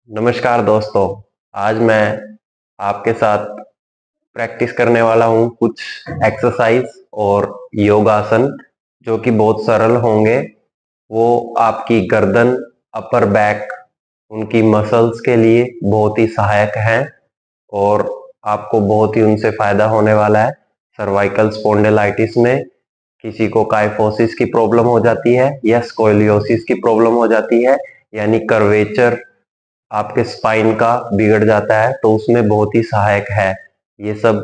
नमस्कार दोस्तों। आज मैं आपके साथ प्रैक्टिस करने वाला हूँ कुछ एक्सरसाइज और योगासन जो कि बहुत सरल होंगे। वो आपकी गर्दन, अपर बैक, उनकी मसल्स के लिए बहुत ही सहायक हैं और आपको बहुत ही उनसे फायदा होने वाला है। सर्वाइकल स्पॉन्डिलाइटिस में किसी को काइफोसिस की प्रॉब्लम हो जाती है या स्कोलियोसिस की प्रॉब्लम हो जाती है, यानी कर्वेचर आपके स्पाइन का बिगड़ जाता है, तो उसमें बहुत ही सहायक है ये सब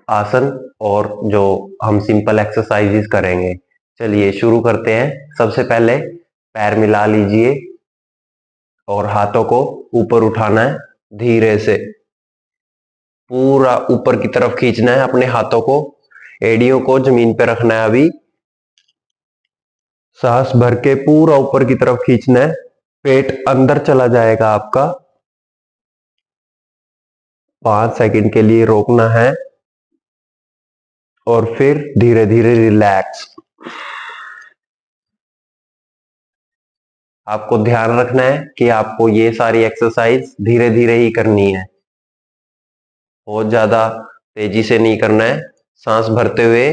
आसन और जो हम सिंपल एक्सरसाइजेस करेंगे। चलिए शुरू करते हैं। सबसे पहले पैर मिला लीजिए और हाथों को ऊपर उठाना है धीरे से। पूरा ऊपर की तरफ खींचना है अपने हाथों को, एड़ियों को जमीन पे रखना है। अभी सांस भर के पूरा ऊपर की तरफ खींचना है, पेट अंदर चला जाएगा आपका। 5 सेकंड के लिए रोकना है और फिर धीरे धीरे रिलैक्स। आपको ध्यान रखना है कि आपको ये सारी एक्सरसाइज धीरे धीरे ही करनी है, बहुत ज्यादा तेजी से नहीं करना है। सांस भरते हुए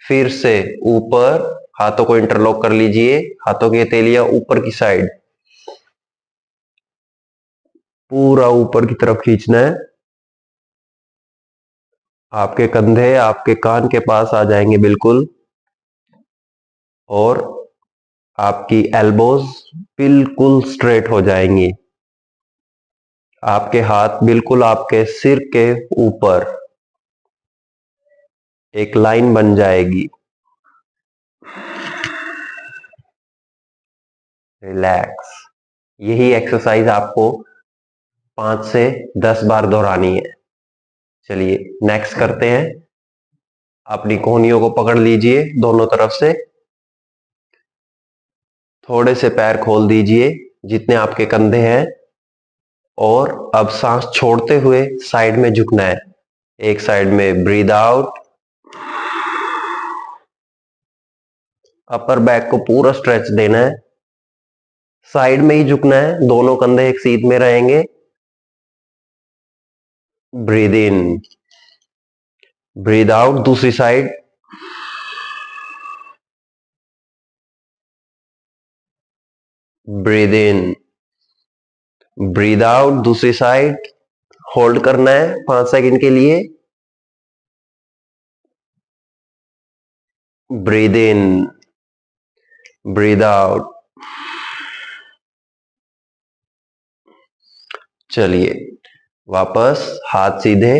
फिर से ऊपर हाथों को इंटरलॉक कर लीजिए, हाथों की हथेलियां ऊपर की साइड, पूरा ऊपर की तरफ खींचना है। आपके कंधे आपके कान के पास आ जाएंगे बिल्कुल, और आपकी एल्बोज बिल्कुल स्ट्रेट हो जाएंगी। आपके हाथ बिल्कुल आपके सिर के ऊपर एक लाइन बन जाएगी। रिलैक्स। यही एक्सरसाइज आपको 5 से 10 बार दोहरानी है। चलिए नेक्स्ट करते हैं। अपनी कोहनियों को पकड़ लीजिए दोनों तरफ से, थोड़े से पैर खोल दीजिए जितने आपके कंधे हैं, और अब सांस छोड़ते हुए साइड में झुकना है। एक साइड में ब्रीद आउट, अपर बैक को पूरा स्ट्रेच देना है, साइड में ही झुकना है, दोनों कंधे एक सीध में रहेंगे। ब्रीद इन, ब्रीद आउट दूसरी side, breathe in, breathe out दूसरी साइड। होल्ड करना है 5 सेकंड के लिए। Breathe in, breathe out. चलिए वापस हाथ सीधे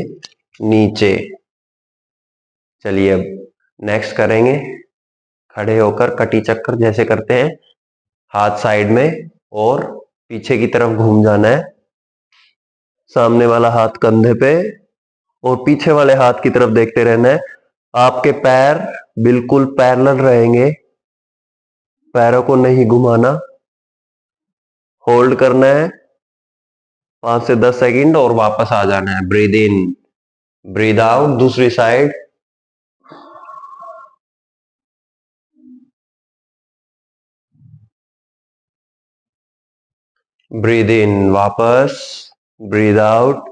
नीचे। चलिए अब नेक्स्ट करेंगे। खड़े होकर कटी चक्कर जैसे करते हैं, हाथ साइड में और पीछे की तरफ घूम जाना है। सामने वाला हाथ कंधे पे और पीछे वाले हाथ की तरफ देखते रहना है। आपके पैर बिल्कुल पैरेलल रहेंगे, पैरों को नहीं घुमाना। होल्ड करना है 5 से 10 सेकंड और वापस आ जाना है। ब्रीद इन, ब्रीद आउट दूसरी साइड, ब्रीद इन वापस, ब्रीद आउट।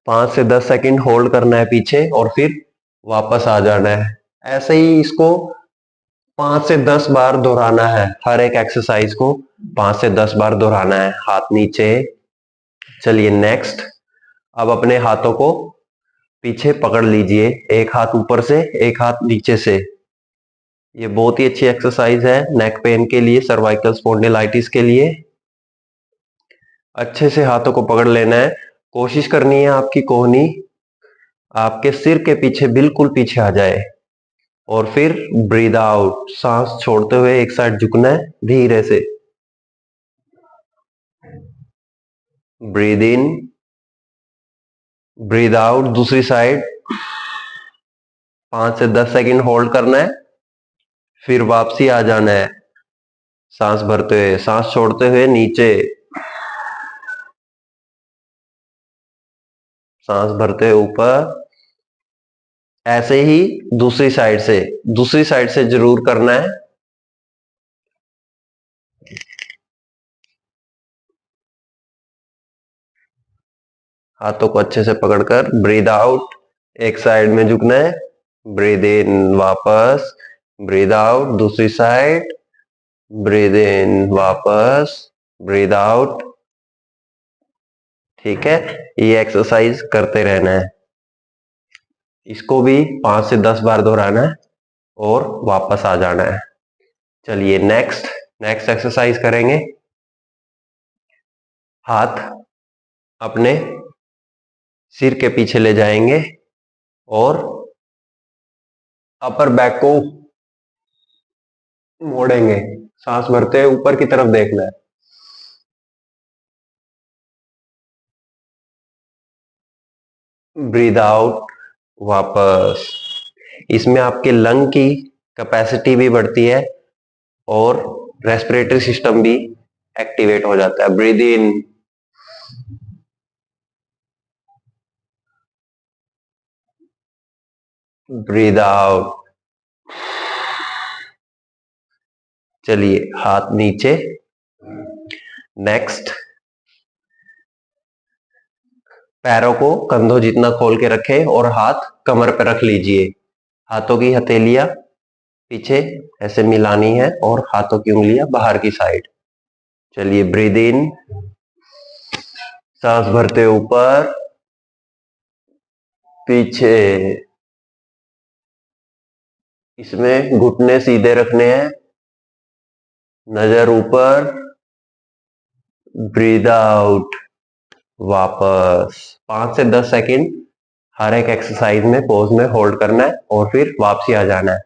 5 से 10 सेकंड होल्ड करना है पीछे और फिर वापस आ जाना है। ऐसे ही इसको 5 से 10 बार दोहराना है। हर एक एक्सरसाइज को 5 से 10 बार दोहराना है, हाथ नीचे। चलिए नेक्स्ट। अब अपने हाथों को पीछे पकड़ लीजिए, एक हाथ ऊपर से एक हाथ नीचे से। ये बहुत ही अच्छी एक्सरसाइज है नेक पेन के लिए, सर्वाइकल स्पॉन्डिलाइटिस के लिए। अच्छे से हाथों को पकड़ लेना है। कोशिश करनी है आपकी कोहनी आपके सिर के पीछे बिल्कुल पीछे आ जाए, और फिर ब्रीद आउट, सांस छोड़ते हुए एक साइड झुकना है धीरे से। ब्रीद इन, ब्रीद आउट दूसरी साइड। 5 से 10 सेकंड होल्ड करना है, फिर वापसी आ जाना है। सांस भरते हुए, सांस छोड़ते हुए नीचे, सांस भरते हुए ऊपर। ऐसे ही दूसरी साइड से जरूर करना है। हाथों को अच्छे से पकड़कर ब्रीद आउट, एक साइड में झुकना है, ब्रीद इन वापस, ब्रीद आउट दूसरी साइड, ब्रीद इन वापस, ब्रीद आउट। ठीक है, ये एक्सरसाइज करते रहना है। इसको भी 5 से 10 बार दोहराना है और वापस आ जाना है। चलिए नेक्स्ट एक्सरसाइज करेंगे। हाथ अपने सिर के पीछे ले जाएंगे और अपर बैक को मोड़ेंगे। सांस भरते हुए ऊपर की तरफ देखना है। ब्रीद आउट वापस। इसमें आपके लंग की कैपेसिटी भी बढ़ती है और रेस्पिरेटरी सिस्टम भी एक्टिवेट हो जाता है। Breathe in, breathe out. चलिए हाथ नीचे। नेक्स्ट, पैरों को कंधों जितना खोल के रखें और हाथ कमर पर रख लीजिए। हाथों की हथेलियां पीछे ऐसे मिलानी है और हाथों की उंगलियां बाहर की साइड। चलिए ब्रीद इन, सांस भरते ऊपर पीछे। इसमें घुटने सीधे रखने हैं, नजर ऊपर, ब्रीद आउट वापस। 5 से 10 सेकंड हर एक एक्सरसाइज में पोज में होल्ड करना है और फिर वापसी आ जाना है।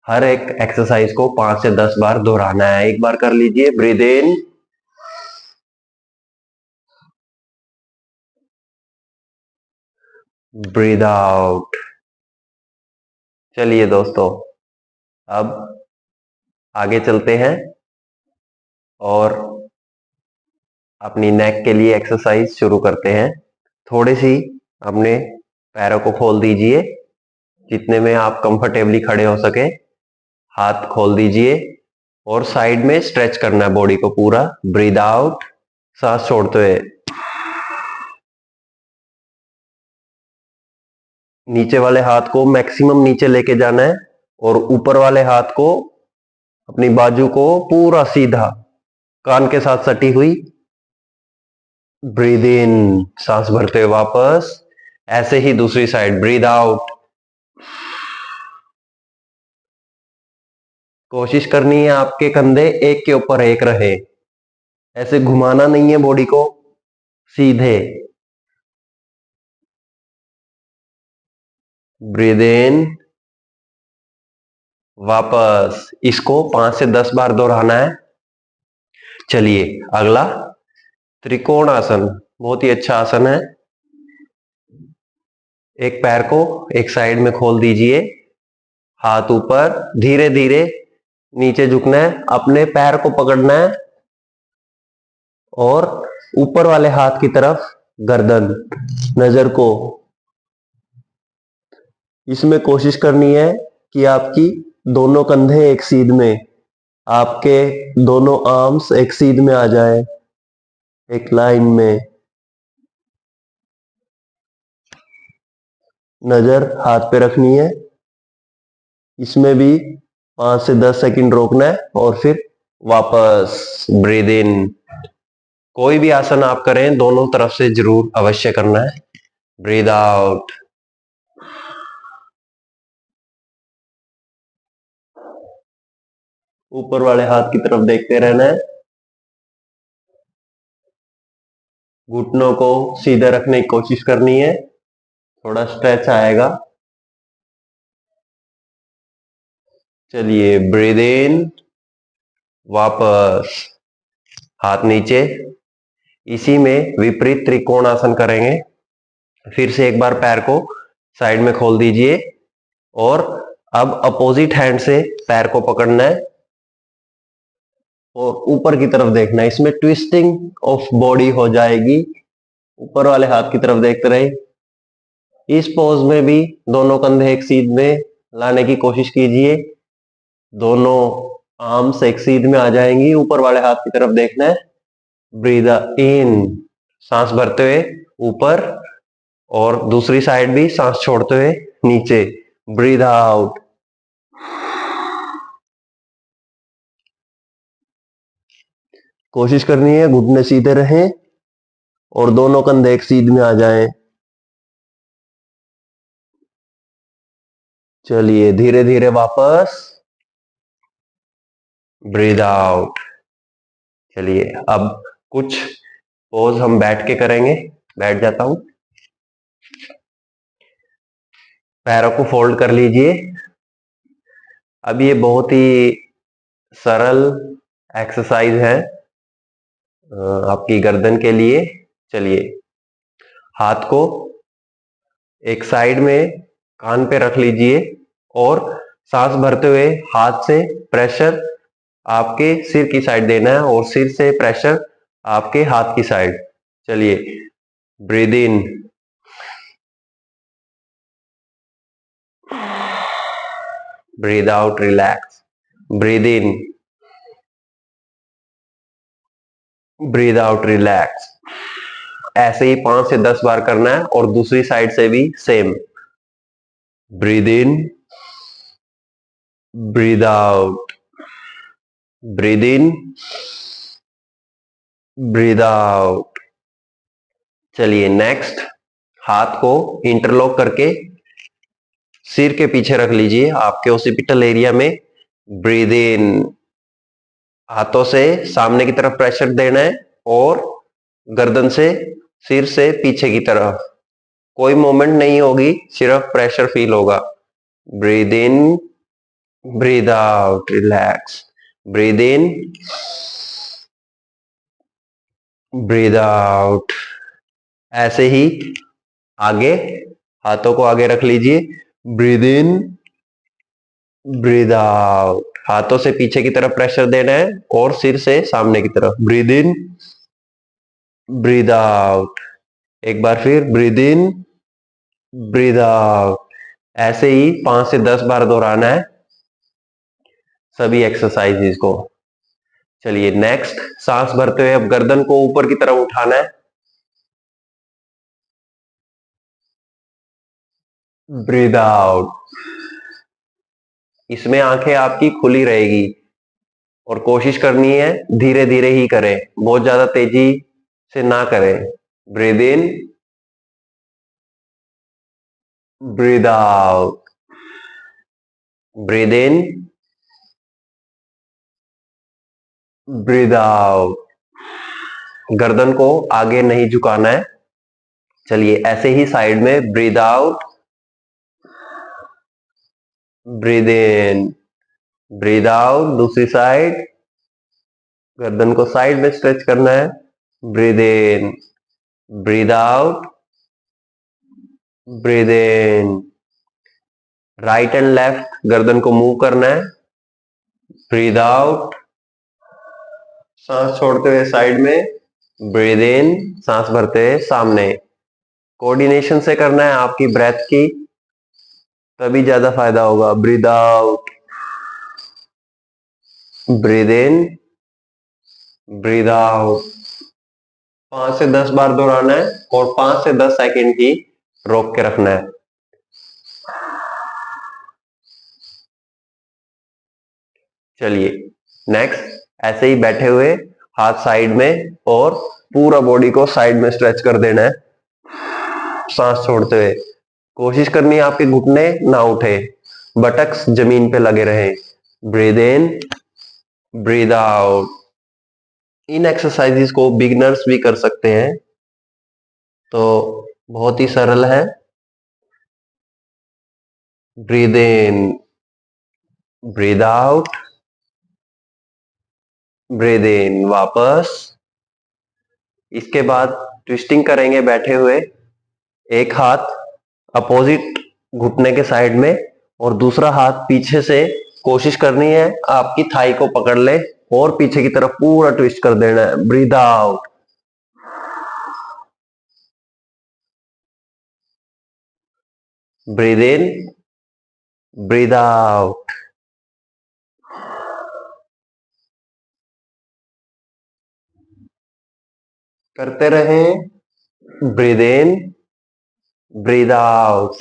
हर एक एक्सरसाइज को 5 से 10 बार दोहराना है। एक बार कर लीजिए, ब्रीद इन, ब्रीद आउट। चलिए दोस्तों, अब आगे चलते हैं और अपनी नेक के लिए एक्सरसाइज शुरू करते हैं। थोड़ी सी अपने पैरों को खोल दीजिए, जितने में आप कंफर्टेबली खड़े हो सके। हाथ खोल दीजिए और साइड में स्ट्रेच करना है बॉडी को पूरा। ब्रीद आउट, सांस छोड़ते हुए। नीचे वाले हाथ को मैक्सिमम नीचे लेके जाना है और ऊपर वाले हाथ को, अपनी बाजू को पूरा सीधा कान के साथ सटी हुई। ब्रीद इन, सांस भरते हुए वापस। ऐसे ही दूसरी साइड, ब्रीद आउट। कोशिश करनी है आपके कंधे एक के ऊपर एक रहे, ऐसे घुमाना नहीं है बॉडी को, सीधे। ब्रीद इन वापस। इसको 5 से 10 बार दोहराना है। चलिए अगला त्रिकोण आसन, बहुत ही अच्छा आसन है। एक पैर को एक साइड में खोल दीजिए, हाथ ऊपर, धीरे धीरे नीचे झुकना है, अपने पैर को पकड़ना है और ऊपर वाले हाथ की तरफ गर्दन, नजर को। इसमें कोशिश करनी है कि आपकी दोनों कंधे एक सीध में, आपके दोनों आर्म्स एक सीध में आ जाए, एक लाइन में। नजर हाथ पे रखनी है। इसमें भी 5 से 10 सेकंड रोकना है और फिर वापस। Breathe in. कोई भी आसन आप करें, दोनों तरफ से जरूर अवश्य करना है। Breathe out. ऊपर वाले हाथ की तरफ देखते रहना है। घुटनों को सीधे रखने की कोशिश करनी है, थोड़ा स्ट्रेच आएगा। चलिए ब्रीद इन वापस, हाथ नीचे। इसी में विपरीत त्रिकोण आसन करेंगे। फिर से एक बार पैर को साइड में खोल दीजिए और अब अपोजिट हैंड से पैर को पकड़ना है और ऊपर की तरफ देखना है। इसमें ट्विस्टिंग ऑफ बॉडी हो जाएगी, ऊपर वाले हाथ की तरफ देखते रहे। इस पोज में भी दोनों कंधे एक सीध में लाने की कोशिश कीजिए, दोनों आर्म्स एक सीध में आ जाएंगी। ऊपर वाले हाथ की तरफ देखना है। ब्रीद इन, सांस भरते हुए ऊपर, और दूसरी साइड भी सांस छोड़ते हुए नीचे, ब्रीद आउट। कोशिश करनी है घुटने सीधे रहें और दोनों कंधे एक सीध में आ जाएं। चलिए धीरे धीरे वापस, ब्रीद आउट। चलिए अब कुछ पोज हम बैठ के करेंगे। बैठ जाता हूं, पैरों को फोल्ड कर लीजिए। अब ये बहुत ही सरल एक्सरसाइज है आपकी गर्दन के लिए। चलिए हाथ को एक साइड में कान पे रख लीजिए और सांस भरते हुए हाथ से प्रेशर आपके सिर की साइड देना है और सिर से प्रेशर आपके हाथ की साइड। चलिए breathe in, breathe out, relax, breathe in, breathe out, relax. ऐसे ही 5 से 10 बार करना है और दूसरी साइड से भी same. Breathe in, breathe out, breathe in, breathe out. चलिए नेक्स्ट, हाथ को इंटरलॉक करके सिर के पीछे रख लीजिए आपके ओसिपिटल एरिया में। ब्रीद इन, हाथों से सामने की तरफ प्रेशर देना है और गर्दन से सिर से पीछे की तरफ। कोई मूवमेंट नहीं होगी, सिर्फ प्रेशर फील होगा। Breathe in, breathe out, relax, breathe in, breathe out. ऐसे ही आगे, हाथों को आगे रख लीजिए। Breathe in, breathe out. हाथों से पीछे की तरफ प्रेशर देना है और सिर से सामने की तरफ। Breathe in, breathe out. एक बार फिर ब्रीद इन, ब्रीद आउट। ऐसे ही 5 से 10 बार दोहराना है सभी एक्सरसाइजेज को। चलिए नेक्स्ट, सांस भरते हुए अब गर्दन को ऊपर की तरफ उठाना है। Breathe out. इसमें आंखें आपकी खुली रहेगी और कोशिश करनी है धीरे धीरे ही करें, बहुत ज्यादा तेजी से ना करें। Breathe in, breathe out, breathe in, breathe out. गर्दन को आगे नहीं झुकाना है। चलिए ऐसे ही साइड में, breathe out, breathe in, breathe out. दूसरी साइड, गर्दन को साइड में स्ट्रेच करना है। Breathe in, breathe out, breathe in. Right and left गर्दन को मूव करना है। ब्रीद आउट, सांस छोड़ते हुए साइड में। ब्रीद इन, सांस भरते हुए सामने। कोऑर्डिनेशन से करना है आपकी ब्रेथ की, तभी ज्यादा फायदा होगा। Breathe out, breathe in, breathe out. 5 से 10 बार दोहराना है और 5 से 10 सेकंड की रोक के रखना है। चलिए नेक्स्ट, ऐसे ही बैठे हुए हाथ साइड में और पूरा बॉडी को साइड में स्ट्रेच कर देना है सांस छोड़ते हुए। कोशिश करनी है आपके घुटने ना उठे, बटक्स जमीन पे लगे रहे। Breathe in, breathe out. In exercises को बिगिनर्स भी कर सकते हैं, तो बहुत ही सरल है। Breathe in, breathe out, breathe इन, वापस। इसके बाद ट्विस्टिंग करेंगे बैठे हुए। एक हाथ अपोजिट घुटने के साइड में और दूसरा हाथ पीछे से, कोशिश करनी है आपकी थाई को पकड़ ले और पीछे की तरफ पूरा ट्विस्ट कर देना है। Breathe out, breathe in, breathe out. करते रहें। Breathe in, breathe out.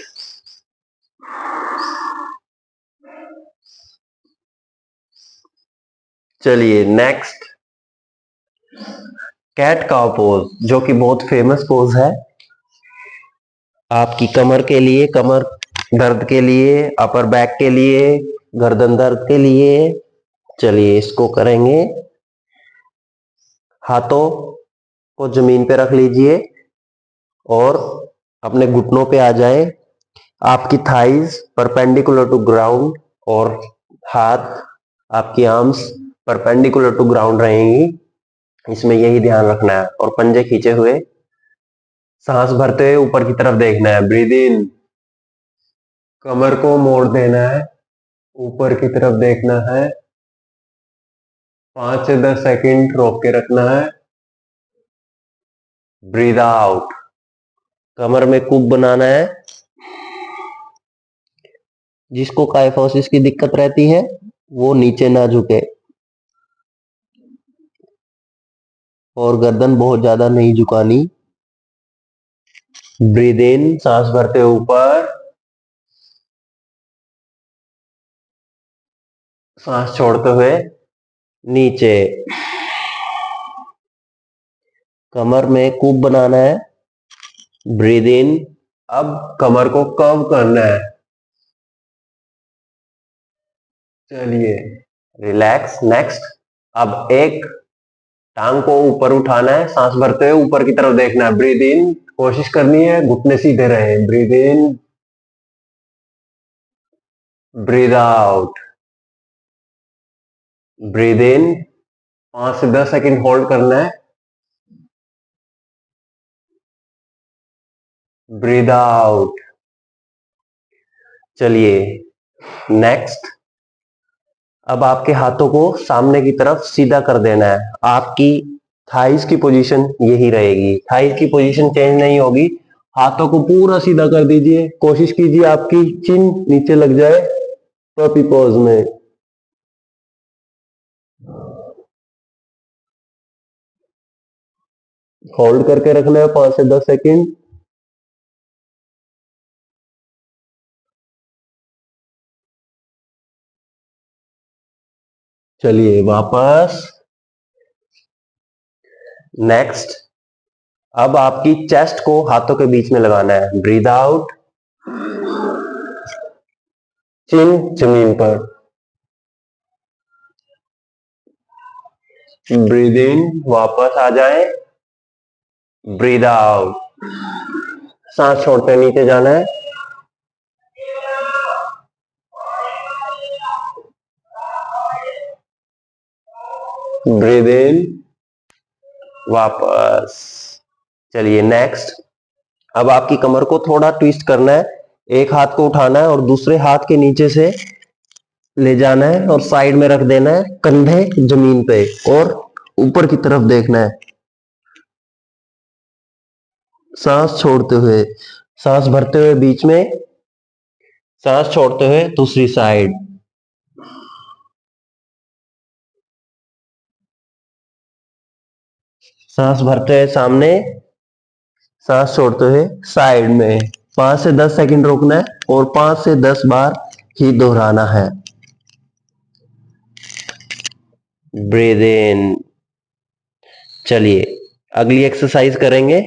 चलिए नेक्स्ट, कैट काउ पोज, जो कि बहुत फेमस पोज है आपकी कमर के लिए, कमर दर्द के लिए, अपर बैक के लिए, गर्दन दर्द के लिए। चलिए इसको करेंगे। हाथों को जमीन पे रख लीजिए और अपने घुटनों पे आ जाए। आपकी थाइज परपेंडिकुलर टू ग्राउंड और हाथ, आपकी आर्म्स परपेंडिकुलर टू ग्राउंड रहेंगी। इसमें यही ध्यान रखना है। और पंजे खींचे हुए, सांस भरते हुए ऊपर की तरफ देखना है। ब्रीद इन, कमर को मोड़ देना है, ऊपर की तरफ देखना है। 5 से 10 सेकंड रोक के रखना है। ब्रीद आउट, कमर में कुप बनाना है। जिसको काइफोसिस की दिक्कत रहती है वो नीचे ना झुके और गर्दन बहुत ज्यादा नहीं झुकानी। ब्रीद इन, सांस भरते ऊपर, सांस छोड़ते हुए नीचे। कमर में कुप बनाना है। ब्रीद इन, अब कमर को कर्व करना है। चलिए रिलैक्स। नेक्स्ट, अब एक टांग को ऊपर उठाना है, सांस भरते हुए ऊपर की तरफ देखना है। ब्रीद इन, कोशिश करनी है घुटने सीधे रहे। Breathe in, breathe out. Breathe इन, 5 से 10 सेकंड होल्ड करना है। Breathe out. चलिए नेक्स्ट, अब आपके हाथों को सामने की तरफ सीधा कर देना है। आपकी थाइस की पोजीशन यही रहेगी, थाइस की पोजीशन चेंज नहीं होगी। हाथों को पूरा सीधा कर दीजिए। कोशिश कीजिए आपकी चिन नीचे लग जाए पपी पोज में। होल्ड करके रखना है 5 से 10 सेकंड। चलिए वापस। नेक्स्ट, अब आपकी चेस्ट को हाथों के बीच में लगाना है। ब्रीद आउट, चिन जमीन पर। ब्रीद इन, वापस आ जाए। ब्रीद आउट, सांस छोड़ते नीचे जाना है। ब्रीद इन, वापस। चलिए नेक्स्ट, अब आपकी कमर को थोड़ा ट्विस्ट करना है। एक हाथ को उठाना है और दूसरे हाथ के नीचे से ले जाना है और साइड में रख देना है, कंधे जमीन पे, और ऊपर की तरफ देखना है। सांस छोड़ते हुए, सांस भरते हुए बीच में, सांस छोड़ते हुए दूसरी साइड। सांस भरते हुए सामने, सांस छोड़ते हुए साइड में। 5 से 10 सेकंड रोकना है और 5 से 10 बार ही दोहराना है। ब्रीद इन। चलिए अगली एक्सरसाइज करेंगे।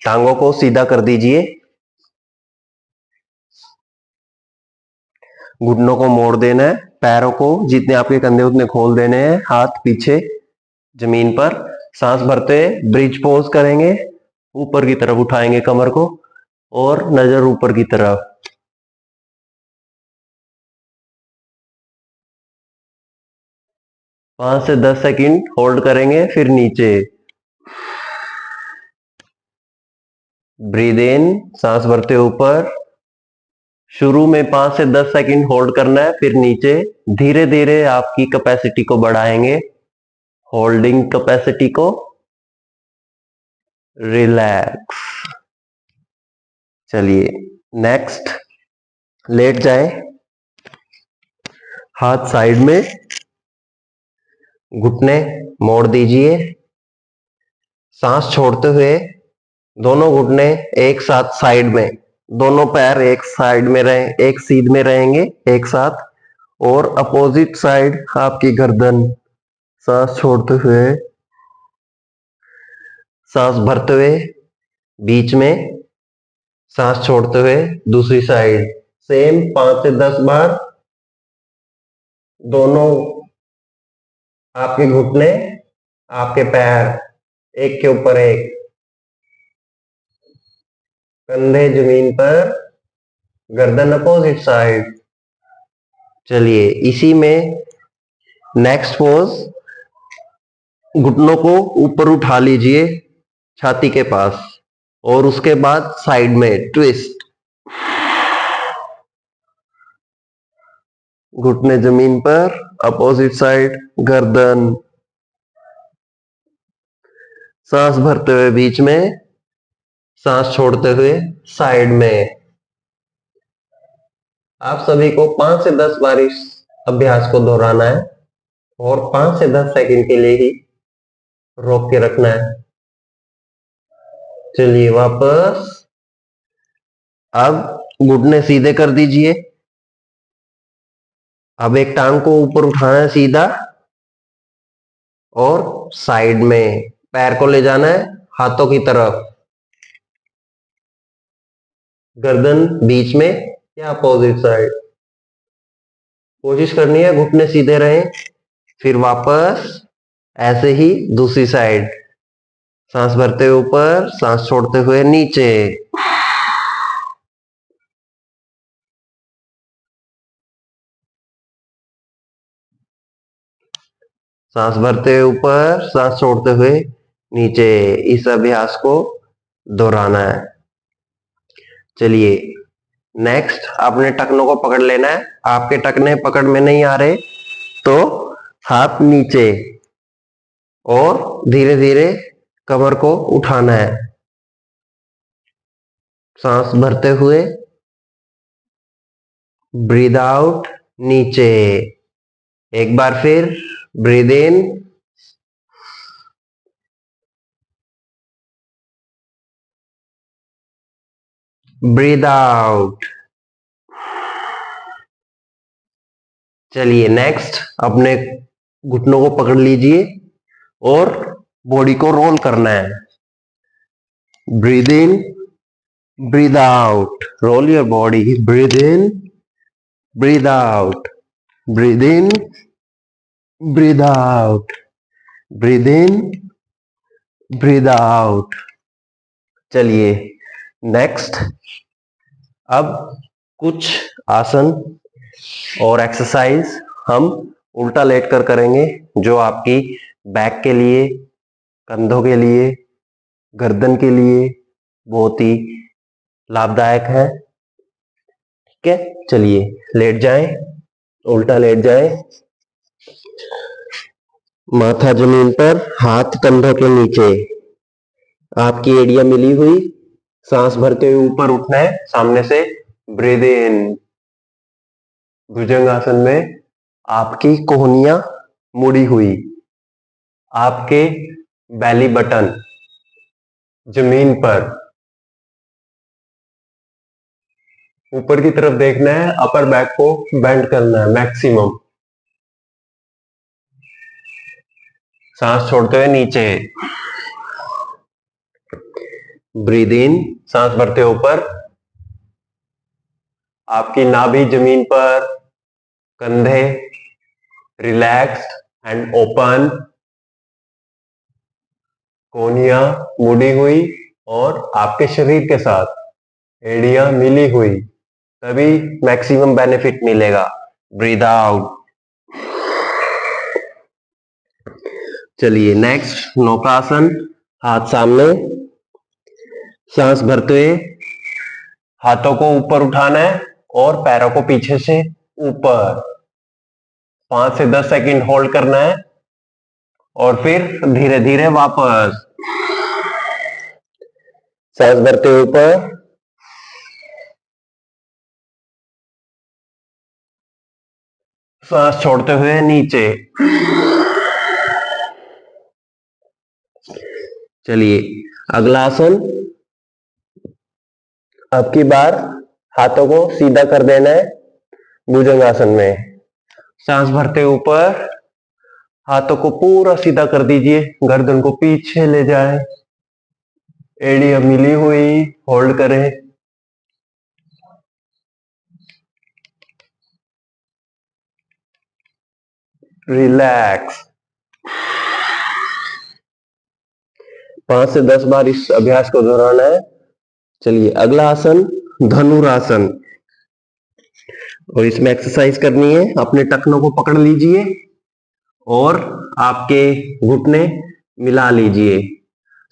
टांगों को सीधा कर दीजिए, घुटनों को मोड़ देना है, पैरों को जितने आपके कंधे उतने खोल देने हैं, हाथ पीछे जमीन पर। सांस भरते ब्रिज पोज करेंगे, ऊपर की तरफ उठाएंगे कमर को और नजर ऊपर की तरफ। 5 से 10 सेकंड होल्ड करेंगे, फिर नीचे। ब्रीद इन, सांस भरते ऊपर। शुरू में 5 से 10 सेकंड होल्ड करना है, फिर नीचे। धीरे धीरे आपकी कैपेसिटी को बढ़ाएंगे, होल्डिंग कैपेसिटी को। रिलैक्स। चलिए नेक्स्ट, लेट जाए, हाथ साइड में, घुटने मोड़ दीजिए, सांस छोड़ते हुए दोनों घुटने एक साथ साइड में, दोनों पैर एक साइड में रहे, एक सीध में रहेंगे एक साथ, और अपोजिट साइड आपकी गर्दन, सांस छोड़ते हुए, सांस भरते हुए बीच में, सांस छोड़ते हुए दूसरी साइड, सेम 5 से 10 बार। दोनों आपके घुटने, आपके पैर एक के ऊपर एक, कंधे जमीन पर, गर्दन अपोजिट साइड। चलिए इसी में नेक्स्ट पोज, घुटनों को ऊपर उठा लीजिए छाती के पास, और उसके बाद साइड में ट्विस्ट, घुटने जमीन पर, अपोजिट साइड, गर्दन, सांस भरते हुए बीच में, सांस छोड़ते हुए साइड में। आप सभी को 5 से 10 बार इस अभ्यास को दोहराना है और 5 से 10 सेकंड के लिए ही रोक के रखना है। चलिए वापस, अब घुटने सीधे कर दीजिए। अब एक टांग को ऊपर उठाना है सीधा, और साइड में पैर को ले जाना है हाथों की तरफ, गर्दन बीच में या अपोजिट साइड। कोशिश करनी है घुटने सीधे रहें। फिर वापस ऐसे ही दूसरी साइड, सांस भरते हुए ऊपर, सांस छोड़ते हुए नीचे। सांस भरते हुए ऊपर, सांस छोड़ते हुए नीचे। इस अभ्यास को दोहराना है। चलिए नेक्स्ट, अपने टखनों को पकड़ लेना है। आपके टखने पकड़ में नहीं आ रहे तो हाथ नीचे, और धीरे धीरे कमर को उठाना है, सांस भरते हुए, ब्रीद आउट नीचे। एक बार फिर, ब्रीद इन, ब्रीद आउट। चलिए नेक्स्ट, अपने घुटनों को पकड़ लीजिए और बॉडी को रोल करना है। Breathe in, breathe out, roll your body, breathe in, breathe out, breathe in, breathe out, breathe in, breathe out. चलिए नेक्स्ट, अब कुछ आसन और एक्सरसाइज हम उल्टा लेटकर करेंगे, जो आपकी बैक के लिए, कंधों के लिए, गर्दन के लिए बहुत ही लाभदायक है। ठीक है, चलिए लेट जाएं, उल्टा लेट जाएं, माथा जमीन पर, हाथ कंधों के नीचे, आपकी एड़ियां मिली हुई, सांस भरते हुए ऊपर उठना है सामने से, ब्रीद इन। भुजंगासन में आपकी कोहनियां मुड़ी हुई, आपके बेली बटन जमीन पर, ऊपर की तरफ देखना है, अपर बैक को बेंड करना है मैक्सिमम, सांस छोड़ते हुए नीचे, ब्रीद इन, सांस भरते ऊपर, आपकी नाभि जमीन पर, कंधे रिलैक्स्ड एंड ओपन, कोहनियां मुड़ी हुई और आपके शरीर के साथ एड़ियां मिली हुई, तभी मैक्सिमम बेनिफिट मिलेगा। Breathe out. चलिए नेक्स्ट, नौकासन, हाथ सामने, सांस भरते हुए हाथों को ऊपर उठाना है और पैरों को पीछे से ऊपर, 5 से 10 सेकंड होल्ड करना है, और फिर धीरे धीरे वापस, सांस भरते हुए ऊपर, सांस छोड़ते हुए नीचे। चलिए अगला आसन, अब की बार हाथों को सीधा कर देना है भुजंगासन में। सांस भरते ऊपर, हाथों को पूरा सीधा कर दीजिए, गर्दन को पीछे ले जाए, एड़ी मिली हुई होल्ड करें। रिलैक्स। 5 से 10 बार इस अभ्यास को दोहराना है। चलिए अगला आसन धनुरासन, और इसमें एक्सरसाइज करनी है। अपने टखनों को पकड़ लीजिए और आपके घुटने मिला लीजिए।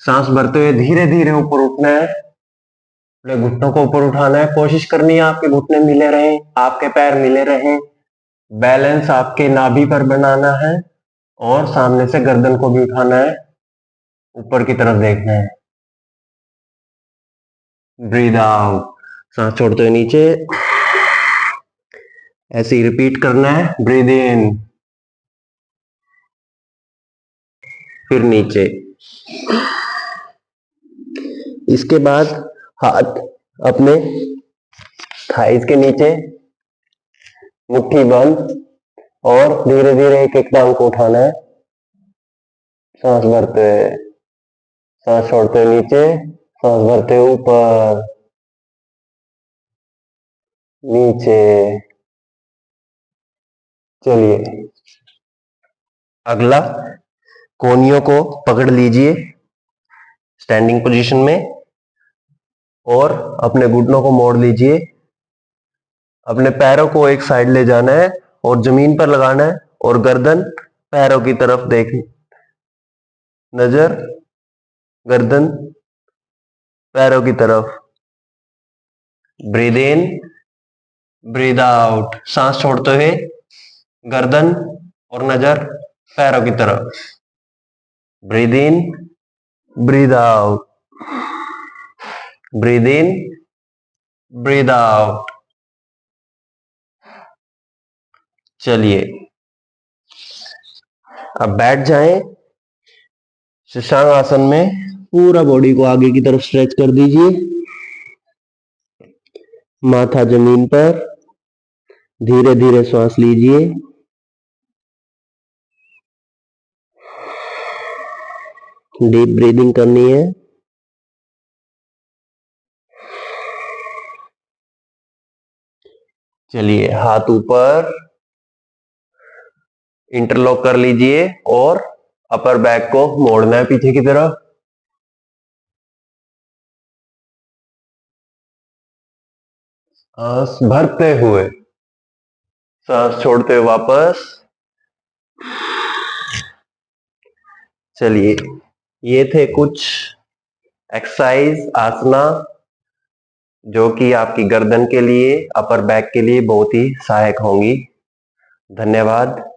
सांस भरते हुए धीरे धीरे ऊपर उठना है, अपने घुटनों को ऊपर उठाना है। कोशिश करनी है आपके घुटने मिले रहें, आपके पैर मिले रहें। बैलेंस आपके नाभि पर बनाना है और सामने से गर्दन को भी उठाना है, ऊपर की तरफ देखना है। ब्रीद आउट, सांस छोड़ते हुए नीचे, ऐसे ही रिपीट करना है। ब्रीद इन, फिर नीचे। इसके बाद हाथ अपने थाइज के नीचे, मुट्ठी बंद, और धीरे धीरे एक एक टांग को उठाना है। सांस भरते हुए, सांस छोड़ते हुए नीचे, सांस भरते हुए ऊपर नीचे। चलिए अगला, कोहनियों को पकड़ लीजिए स्टैंडिंग पोजीशन में और अपने घुटनों को मोड़ लीजिए। अपने पैरों को एक साइड ले जाना है और जमीन पर लगाना है, और गर्दन पैरों की तरफ देख, नजर गर्दन पैरों की तरफ। ब्रीद इन, ब्रीद आउट, सांस छोड़ते हुए गर्दन और नजर पैरों की तरफ। Breathe in, breathe out, breathe in, breathe out. चलिए अब बैठ जाएं शशांक आसन में। पूरा बॉडी को आगे की तरफ स्ट्रेच कर दीजिए, माथा जमीन पर, धीरे धीरे श्वास लीजिए। डीप ब्रीदिंग करनी है। चलिए हाथ ऊपर, इंटरलॉक कर लीजिए और अपर बैक को मोड़ना है पीछे की तरफ। सांस भरते हुए, सांस छोड़ते हुए वापस। चलिए ये थे कुछ एक्सरसाइज, आसना, जो कि आपकी गर्दन के लिए, अपर बैक के लिए बहुत ही सहायक होंगी। धन्यवाद।